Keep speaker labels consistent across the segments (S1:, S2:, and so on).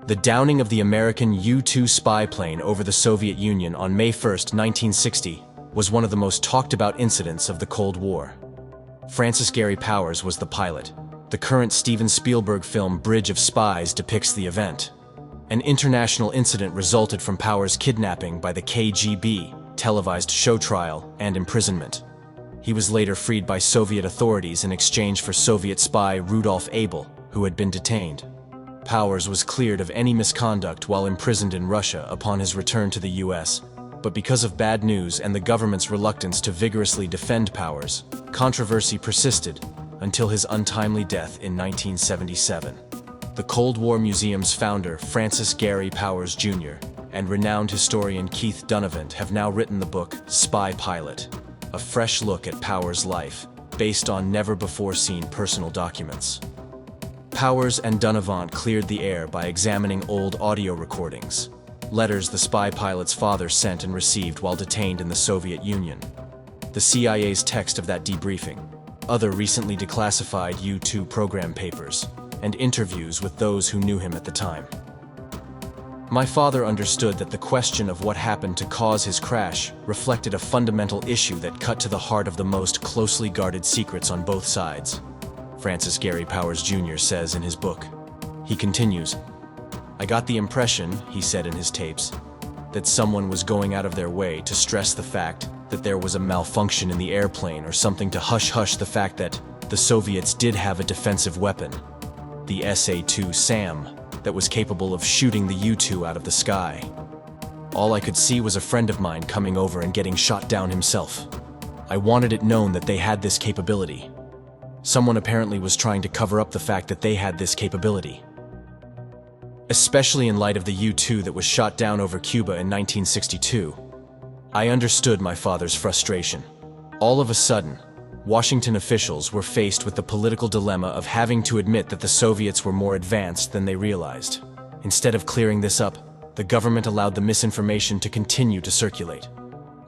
S1: The downing of the American U-2 spy plane over the Soviet Union on May 1, 1960, was one of the most talked-about incidents of the Cold War. Francis Gary Powers was the pilot. The current Steven Spielberg film Bridge of Spies depicts the event. An international incident resulted from Powers' kidnapping by the KGB, televised show trial, and imprisonment. He was later freed by Soviet authorities in exchange for Soviet spy Rudolf Abel, who had been detained. Powers was cleared of any misconduct while imprisoned in Russia upon his return to the US, but because of bad news and the government's reluctance to vigorously defend Powers, controversy persisted until his untimely death in 1977. The Cold War Museum's founder, Francis Gary Powers Jr., and renowned historian Keith Donovan have now written the book Spy Pilot, a fresh look at Powers' life, based on never-before-seen personal documents. Powers and Donovan cleared the air by examining old audio recordings, letters the spy pilot's father sent and received while detained in the Soviet Union, the CIA's text of that debriefing, other recently declassified U-2 program papers, and interviews with those who knew him at the time. My father understood that the question of what happened to cause his crash reflected a fundamental issue that cut to the heart of the most closely guarded secrets on both sides, Francis Gary Powers Jr. says in his book. He continues, "I got the impression," he said in his tapes, "that someone was going out of their way to stress the fact that there was a malfunction in the airplane or something to hush-hush the fact that the Soviets did have a defensive weapon, the SA-2 SAM, that was capable of shooting the U-2 out of the sky. All I could see was a friend of mine coming over and getting shot down himself. I wanted it known that they had this capability. Someone apparently was trying to cover up the fact that they had this capability. Especially in light of the U-2 that was shot down over Cuba in 1962. I understood my father's frustration. All of a sudden, Washington officials were faced with the political dilemma of having to admit that the Soviets were more advanced than they realized. Instead of clearing this up, the government allowed the misinformation to continue to circulate.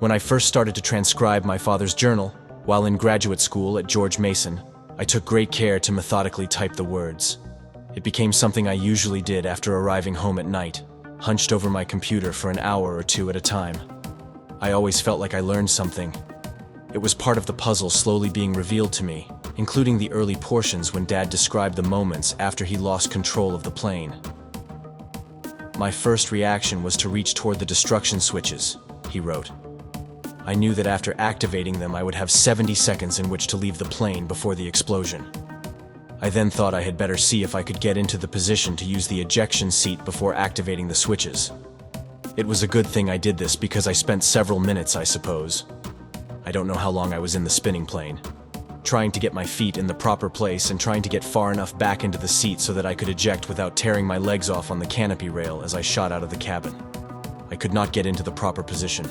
S1: When I first started to transcribe my father's journal, while in graduate school at George Mason, I took great care to methodically type the words. It became something I usually did after arriving home at night, hunched over my computer for an hour or two at a time. I always felt like I learned something. It was part of the puzzle slowly being revealed to me, including the early portions when Dad described the moments after he lost control of the plane. My first reaction was to reach toward the destruction switches," he wrote. "I knew that after activating them I would have 70 seconds in which to leave the plane before the explosion. I then thought I had better see if I could get into the position to use the ejection seat before activating the switches. It was a good thing I did this because I spent several minutes, I suppose. I don't know how long I was in the spinning plane, trying to get my feet in the proper place and trying to get far enough back into the seat so that I could eject without tearing my legs off on the canopy rail as I shot out of the cabin. I could not get into the proper position.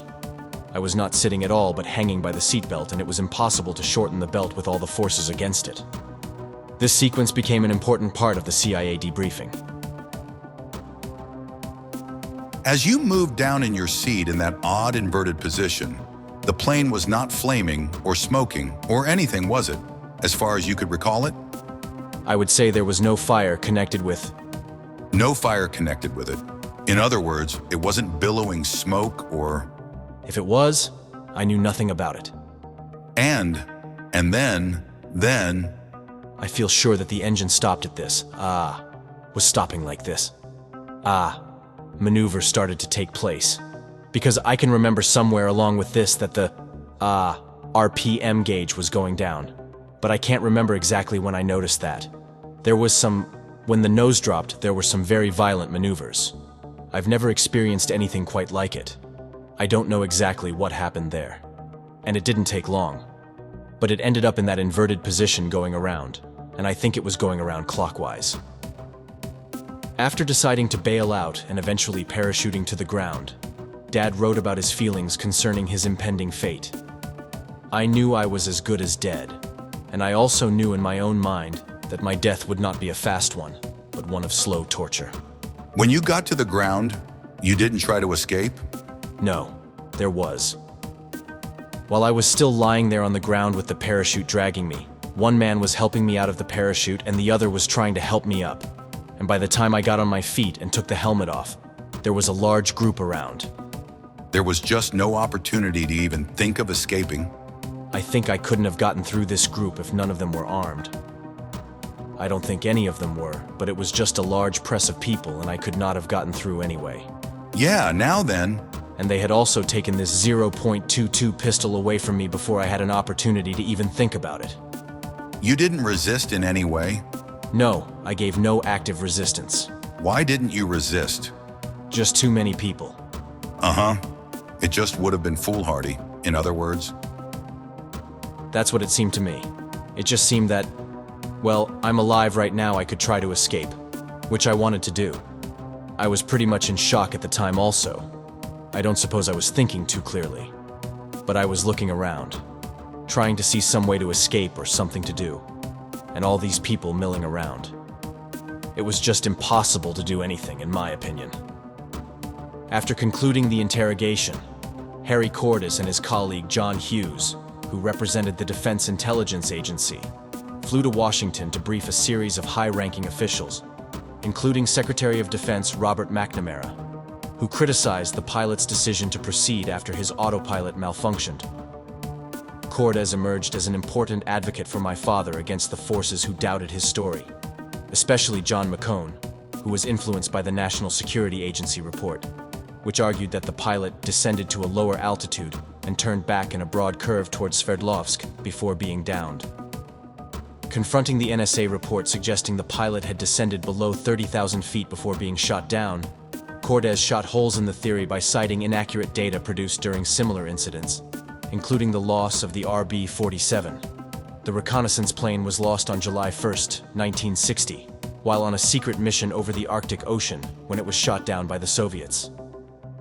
S1: I was not sitting at all but hanging by the seatbelt, and it was impossible to shorten the belt with all the forces against it." This sequence became an important part of the CIA debriefing.
S2: As you moved down in your seat in that odd inverted position, the plane was not flaming or smoking or anything, was it, as far as you could recall it?
S1: I would say there was no fire connected with...
S2: No fire connected with it. In other words, it wasn't billowing smoke or...
S1: If it was, I knew nothing about it.
S2: And then...
S1: I feel sure that the engine stopped at this. Was stopping like this. Maneuver started to take place. Because I can remember somewhere along with this that the, RPM gauge was going down. But I can't remember exactly when I noticed that. When the nose dropped, there were some very violent maneuvers. I've never experienced anything quite like it. I don't know exactly what happened there. And it didn't take long. But it ended up in that inverted position going around, and I think it was going around clockwise. After deciding to bail out and eventually parachuting to the ground, Dad wrote about his feelings concerning his impending fate. "I knew I was as good as dead, and I also knew in my own mind that my death would not be a fast one, but one of slow torture."
S2: When you got to the ground, you didn't try to escape?
S1: No, there was. While I was still lying there on the ground with the parachute dragging me, one man was helping me out of the parachute and the other was trying to help me up. and by the time I got on my feet and took the helmet off, there was a large group around.
S2: There was just no opportunity to even think of escaping.
S1: I think I couldn't have gotten through this group if none of them were armed. I don't think any of them were, but it was just a large press of people and I could not have gotten through anyway.
S2: Yeah, now then.
S1: And they had also taken this .22 pistol away from me before I had an opportunity to even think about it.
S2: You didn't resist in any way?
S1: No, I gave no active resistance.
S2: Why didn't you resist?
S1: Just too many people.
S2: Uh-huh. It just would have been foolhardy, in other words.
S1: That's what it seemed to me. It just seemed that, well, I'm alive right now, I could try to escape, which I wanted to do. I was pretty much in shock at the time also. I don't suppose I was thinking too clearly. But I was looking around, trying to see some way to escape or something to do. And all these people milling around. It was just impossible to do anything, in my opinion. After concluding the interrogation, Harry Cordes and his colleague John Hughes, who represented the Defense Intelligence Agency, flew to Washington to brief a series of high-ranking officials, including Secretary of Defense Robert McNamara, who criticized the pilot's decision to proceed after his autopilot malfunctioned. Cordes emerged as an important advocate for my father against the forces who doubted his story, especially John McCone, who was influenced by the National Security Agency report, which argued that the pilot descended to a lower altitude and turned back in a broad curve towards Sverdlovsk before being downed. Confronting the NSA report suggesting the pilot had descended below 30,000 feet before being shot down, Cordes shot holes in the theory by citing inaccurate data produced during similar incidents, including the loss of the RB-47. The reconnaissance plane was lost on July 1, 1960, while on a secret mission over the Arctic Ocean when it was shot down by the Soviets.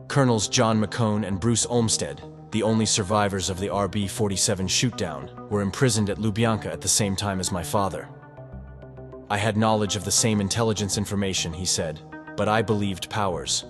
S1: Colonels John McCone and Bruce Olmsted, the only survivors of the RB-47 shootdown, were imprisoned at Lubyanka at the same time as my father. I had knowledge of the same intelligence information, he said, but I believed Powers.